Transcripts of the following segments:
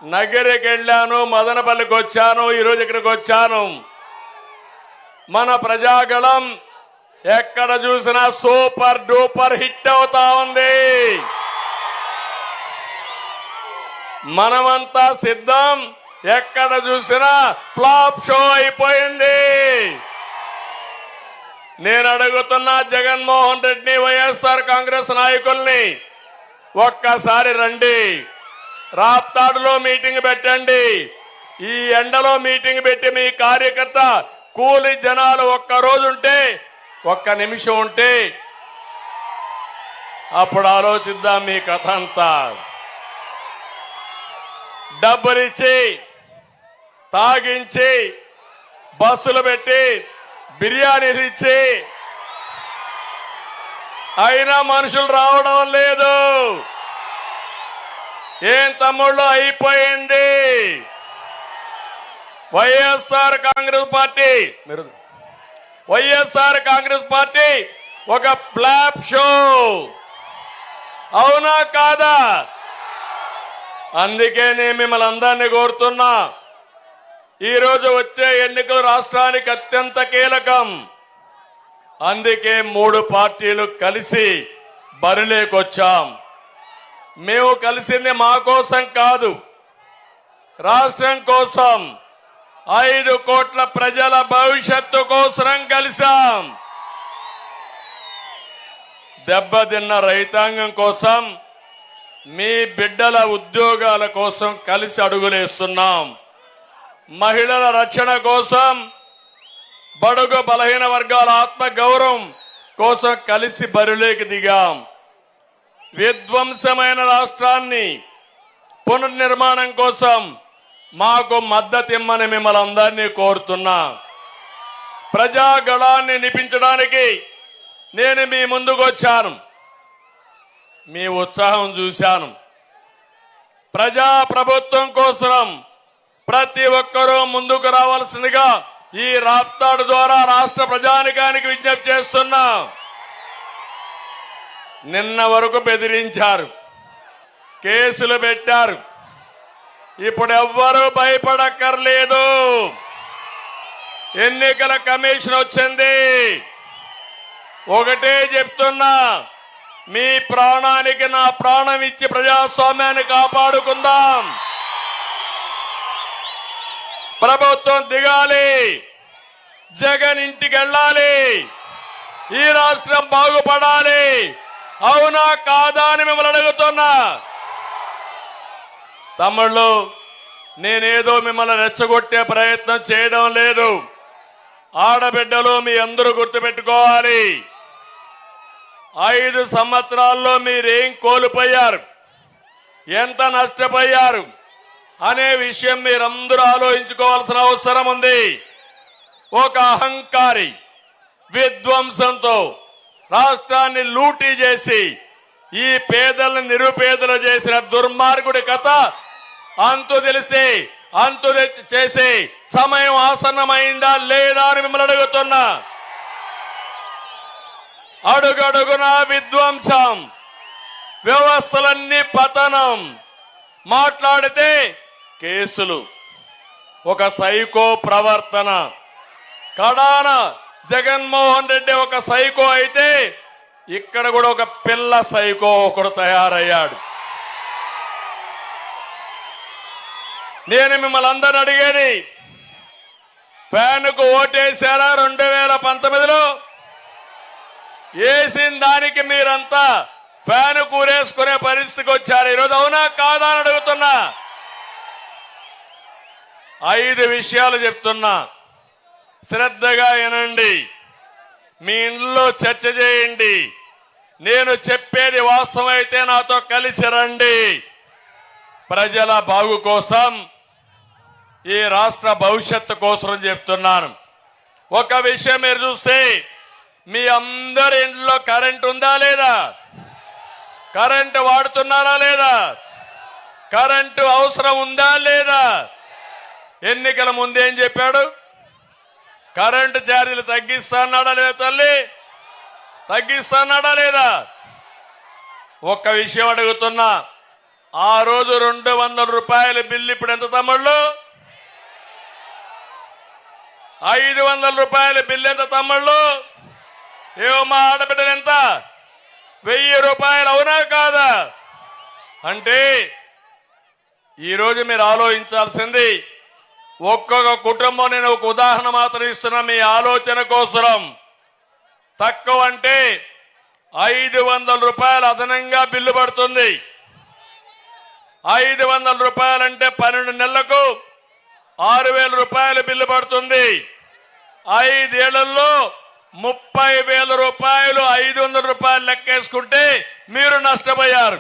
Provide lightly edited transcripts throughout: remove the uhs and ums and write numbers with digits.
నగరికి వెళ్ళాను, మదనపల్లికి వచ్చాను, ఈరోజు ఇక్కడికి వచ్చాను. మన ప్రజాగళం ఎక్కడ చూసినా సూపర్ డూపర్ హిట్ అవుతా ఉంది. మనమంతా సిద్ధం. ఎక్కడ చూసినా ఫ్లాప్ షో అయిపోయింది. నేను అడుగుతున్నా జగన్మోహన్ రెడ్డిని, వైఎస్ఆర్ కాంగ్రెస్ నాయకుల్ని, ఒక్కసారి రండి, రాప్తాడులో మీటింగ్ పెట్టండి. ఈ ఎండలో మీటింగ్ పెట్టి మీ కార్యకర్త కూలి జనాలు ఒక్కరోజు ఉంటే, ఒక్క నిమిషం ఉంటే అప్పుడు ఆలోచిద్దాం మీ కథ అంతా. డబ్బులిచ్చి తాగించి బస్సులు పెట్టి బిర్యానీలు ఇచ్చి అయినా మనుషులు రావడం లేదు. ఏం తమ్ముళ్ళు అయిపోయింది. వైఎస్ఆర్ కాంగ్రెస్ పార్టీ ఒక ఫ్లాప్ షో. అవునా కాదా? అందుకే నేను మిమ్మల్ని అందరినీ కోరుతున్నా, ఈరోజు వచ్చే ఎన్నికలు రాష్ట్రానికి అత్యంత కీలకం. అందుకే 3 పార్టీలు కలిసి బరిలోకొచ్చాం. మేము కలిసింది మా కోసం కాదు, రాష్ట్రం కోసం, 5 కోట్ల ప్రజల భవిష్యత్తు కోసం కలిసాం. దెబ్బతిన్న రైతాంగం కోసం, మీ బిడ్డల ఉద్యోగాల కోసం కలిసి అడుగులేస్తున్నాం. మహిళల రక్షణ కోసం, బడుగు బలహీన వర్గాల ఆత్మ గౌరవం కోసం కలిసి బరిలోకి దిగాం. విధ్వంసమైన రాష్ట్రాన్ని పునర్నిర్మాణం కోసం మాకు మద్దతు ఇమ్మని మిమ్మల్ని అందరినీ కోరుతున్నా. ప్రజాగళాన్ని నిపించడానికి నేను మీ ముందుకు వచ్చాను. మీ ఉత్సాహం చూశాను. ప్రజా ప్రభుత్వం కోసం ప్రతి ఒక్కరూ ముందుకు రావాల్సిందిగా ఈ రాప్తాడు ద్వారా రాష్ట్ర ప్రజానికానికి విజ్ఞప్తి చేస్తున్నా. నిన్న వరకు బెదిరించారు, కేసులు పెట్టారు. ఇప్పుడు ఎవ్వరూ భయపడక్కర్లేదు. ఎన్నికల కమిషన్ వచ్చింది. ఒకటే చెప్తున్నా, మీ ప్రాణానికి నా ప్రాణం ఇచ్చి ప్రజాస్వామ్యాన్ని కాపాడుకుందాం. ప్రభుత్వం దిగాలి, జగన్ ఇంటికి వెళ్ళాలి, ఈ రాష్ట్రం బాగుపడాలి. అవునా కాదా అని మిమ్మల్ని అడుగుతున్నా. తమ్ముళ్ళు, నేనేదో మిమ్మల్ని రెచ్చగొట్టే ప్రయత్నం చేయడం లేదు. ఆడబిడ్డలు మీ అందరూ గుర్తుపెట్టుకోవాలి, 5 సంవత్సరాల్లో మీరేం కోల్పోయారు, ఎంత నష్టపోయారు అనే విషయం మీరందరూ ఆలోచించుకోవాల్సిన అవసరం ఉంది. ఒక అహంకారి విధ్వంసంతో రాష్ట్రాన్ని లూటీ చేసి ఈ పేదలను నిరుపేదలు చేసిన దుర్మార్గుడి కథ అంతు తెలిసి చేసే సమయం ఆసన్నమైందా లేదా అని మిమ్మల్ని అడుగుతున్నా. అడుగడుగున విధ్వంసం, వ్యవస్థలన్నీ పతనం, మాట్లాడితే కేసులు, ఒక సైకో ప్రవర్తన. కడాన జగన్మోహన్ రెడ్డి ఒక సైకో అయితే ఇక్కడ కూడా ఒక పిల్ల సైకో ఒకడు తయారయ్యాడు. నేను మిమ్మల్ని అందరిని అడిగేది, ఫ్యాన్కు ఓటేశారా 2019లో? వేసిన దానికి మీరంతా ఫ్యాన్ కూరేసుకునే పరిస్థితికి వచ్చారు ఈరోజు. అవునా కాదా అని అడుగుతున్నా. 5 విషయాలు చెప్తున్నా, శ్రద్ధగా వినండి. మీ ఇంట్లో చర్చ చేయండి. నేను చెప్పేది వాస్తవం అయితే నాతో కలిసి రండి. ప్రజల బాగు కోసం, ఈ రాష్ట్ర భవిష్యత్తు కోసం చెప్తున్నాను. ఒక విషయం మీరు చూస్తే, మీ అందరి ఇంట్లో కరెంట్ ఉందా లేదా? కరెంటు వాడుతున్నారా లేదా? కరెంటు అవసరం ఉందా లేదా? ఎన్నికల ముందేం చెప్పాడు? కరెంటు ఛార్జీలు తగ్గిస్తాడా లేదా? తల్లి తగ్గిస్తాడా లేదా? ఒక్క విషయం అడుగుతున్నా, ఆ రోజు 200 రూపాయల బిల్లు ఇప్పుడు ఎంత తమ్ముళ్ళు? 500 రూపాయల బిల్లు ఎంత తమ్ముళ్ళు? ఏమో మా ఆడబిడ్డలు ఎంత? 1000 రూపాయలు, అవునా కాదా? అంటే ఈరోజు మీరు ఆలోచించాల్సింది, ఒక్కొక్క కుటుంబం, నేను ఒక ఉదాహరణ మాత్రం ఇస్తున్నా మీ ఆలోచన కోసరం. తక్కువ అంటే 500 రూపాయలు అదనంగా బిల్లు పడుతుంది. 500 రూపాయలంటే 12 నెలలకు 6000 రూపాయల బిల్లు పడుతుంది. 5 ఏళ్లలో 30,000 రూపాయలు. 500 రూపాయలు లెక్కేసుకుంటే మీరు నష్టపోయారు.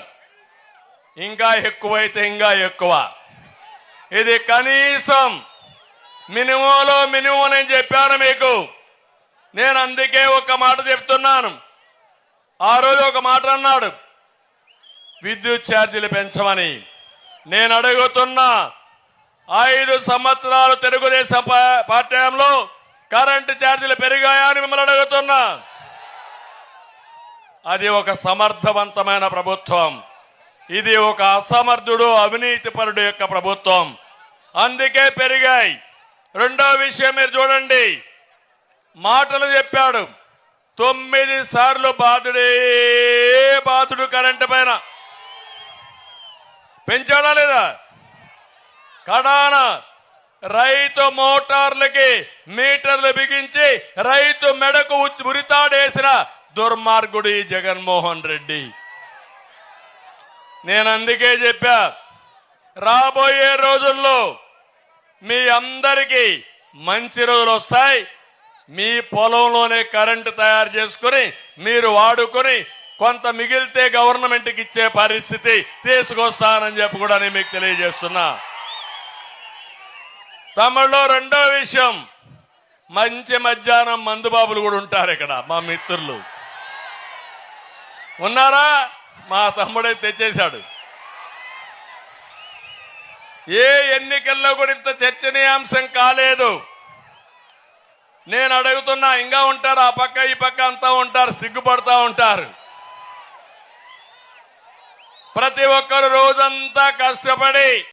ఇంకా ఎక్కువైతే ఇంకా ఎక్కువ. ఇది కనీసం మినిమంలో మినిమం నేను చెప్పాను మీకు. నేను అందుకే ఒక మాట చెప్తున్నాను. ఆ రోజు ఒక మాట అన్నాడు, విద్యుత్ ఛార్జీలు పెంచమని. నేను అడుగుతున్నా, 5 సంవత్సరాలు తెలుగుదేశం పార్టీలో కరెంటు ఛార్జీలు పెరిగాయా అని మిమ్మల్ని అడుగుతున్నా. అది ఒక సమర్థవంతమైన ప్రభుత్వం. ఇది ఒక అసమర్థుడు, అవినీతిపరుడు యొక్క ప్రభుత్వం. అందుకే పెరిగాయి. రెండో విషయం మీరు చూడండి, మాటలు చెప్పాడు. 9 సార్లు బాధుడు కరెంటు పైన. పెంచాడా లేదా? కడాన రైతు మోటార్లకి మీటర్లు బిగించి రైతు మెడకు ఉరితాడేసిన దుర్మార్గుడు ఈ జగన్మోహన్ రెడ్డి. నేను అందుకే చెప్పా, రాబోయే రోజుల్లో మీ అందరికీ మంచి రోజులు వస్తాయి. మీ పొలంలోనే కరెంటు తయారు చేసుకుని మీరు వాడుకొని కొంత మిగిలితే గవర్నమెంట్కి ఇచ్చే పరిస్థితి తీసుకొస్తానని చెప్పి కూడా నేను మీకు తెలియజేస్తున్నా. తమిళలో రెండో విషయం, మంచి మధ్యాహ్నం మందుబాబులు కూడా ఉంటారు ఇక్కడ. మా మిత్రులు ఉన్నారా? మా తమ్ముడే తెచ్చేశాడు. ఏ ఎన్నికల్లో కూడా ఇంత చర్చనీయాంశం కాలేదు. నేను అడుగుతున్నా, ఇంకా ఉంటారు, ఆ పక్క ఈ పక్క అంతా ఉంటారు, సిగ్గుపడతా ఉంటారు. ప్రతి ఒక్కరు రోజంతా కష్టపడి